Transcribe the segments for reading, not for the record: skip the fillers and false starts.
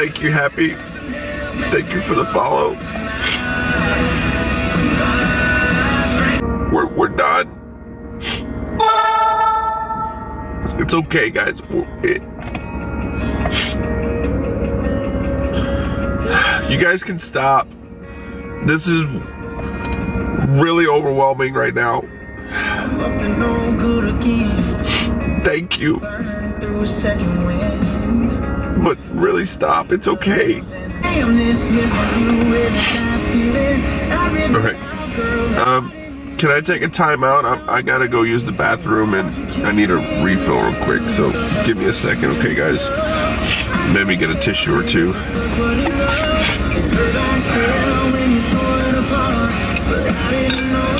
Thank you, Happy. Thank you for the follow. We're done. It's okay, guys. You guys can stop. This is really overwhelming right now. Thank you. But really stop. It's okay. Alright. Can I take a time out? I gotta go use the bathroom and I need a refill real quick. So give me a second, okay, guys? Maybe get a tissue or two.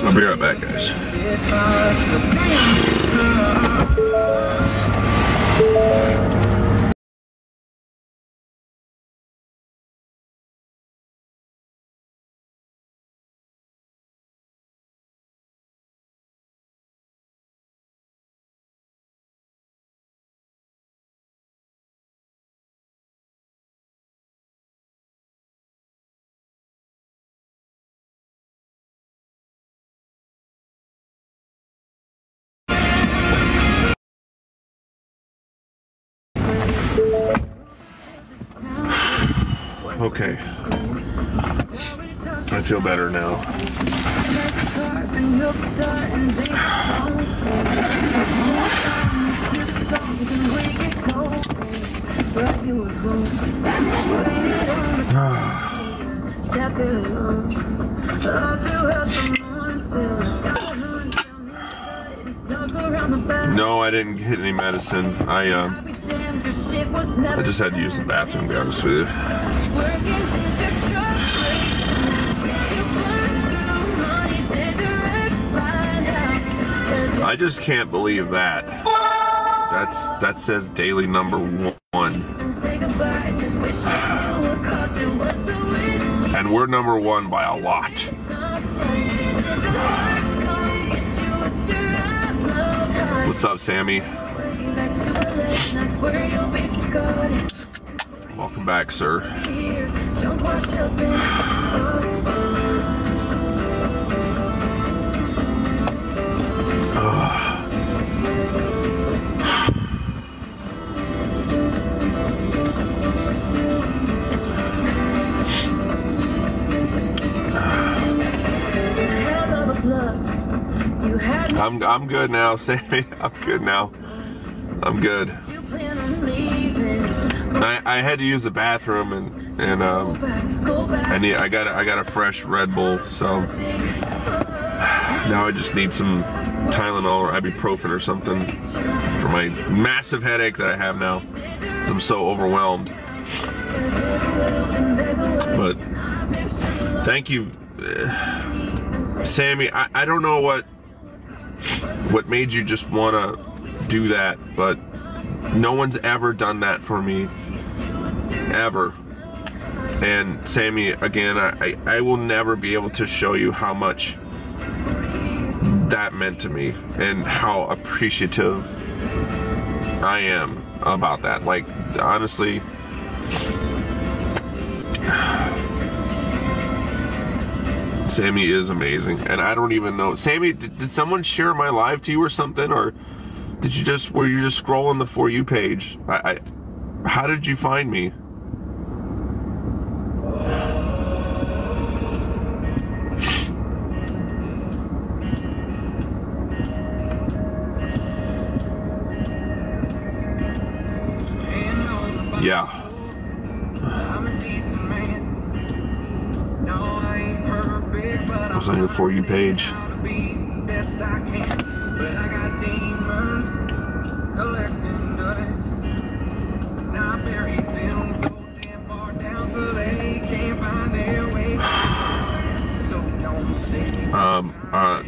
I'll be right back, guys. Okay. I feel better now. No, I didn't get any medicine. I just had to use the bathroom, to be honest with you. I just can't believe that. That says daily number 1. And we're number 1 by a lot. What's up, Sammy? Welcome back, sir. I'm good now, Sammy. I'm good now. I'm good. I had to use the bathroom and I got a fresh Red Bull, so now I just need some Tylenol or ibuprofen or something for my massive headache that I have now. I'm so overwhelmed. But thank you, Sammy. I don't know what made you just want to do that, but no one's ever done that for me, ever. And Sammy, again, I will never be able to show you how much that meant to me and how appreciative I am about that. Like, honestly, Sammy is amazing, and I don't even know. Sammy, did someone share my live to you or something, or were you just scrolling the For You page? How did you find me? Yeah. I was on your For You page.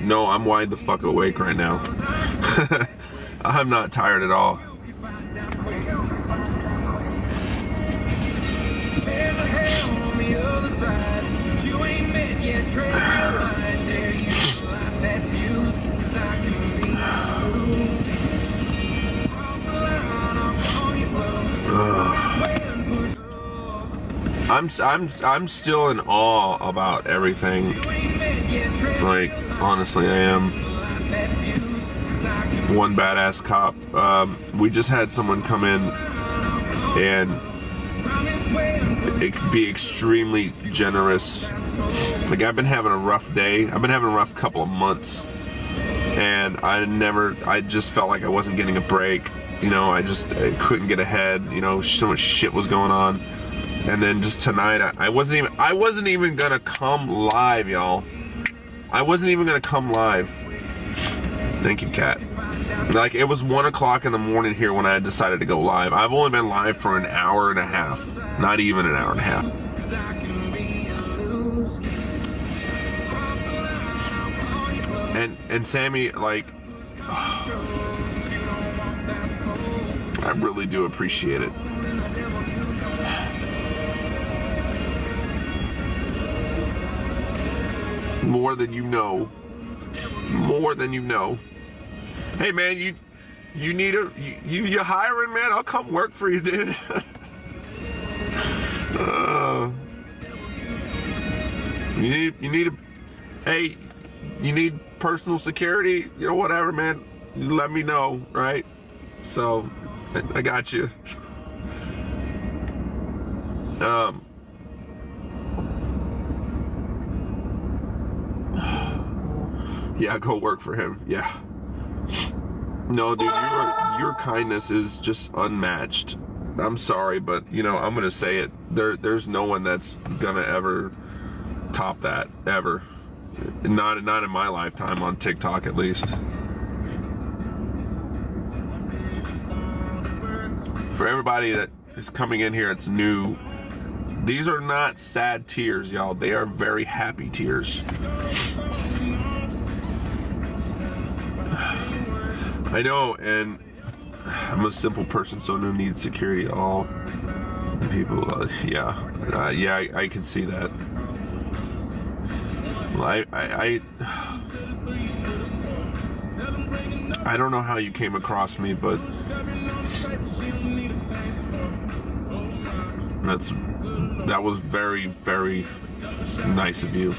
No, I'm wide the fuck awake right now. I'm not tired at all. I'm still in awe about everything. Like, honestly, I am. One badass cop. We just had someone come in and be extremely generous. Like, I've been having a rough day. I've been having a rough couple of months, and I just felt like I wasn't getting a break. You know, I couldn't get ahead. You know, so much shit was going on. And then just tonight, I wasn't even gonna come live, y'all. I wasn't even gonna come live. Thank you, Kat. Like, it was 1 o'clock in the morning here when I decided to go live. I've only been live for an hour and a half. Not even an hour and a half. And Sammy, like, I really do appreciate it. More than you know. More than you know. Hey man, you need you hiring, man? I'll come work for you, dude. you need personal security, you know, whatever, man. You let me know, right? So I got you. Yeah, go work for him. Yeah. No, dude, your kindness is just unmatched. I'm sorry, but you know, I'm gonna say it. There's no one that's gonna ever top that, ever. Not in my lifetime, on TikTok at least. For everybody that is coming in here, it's new. These are not sad tears, y'all. They are very happy tears. I know, and I'm a simple person, so no need security. All the people, yeah, I can see that. I don't know how you came across me, but that was very, very nice of you.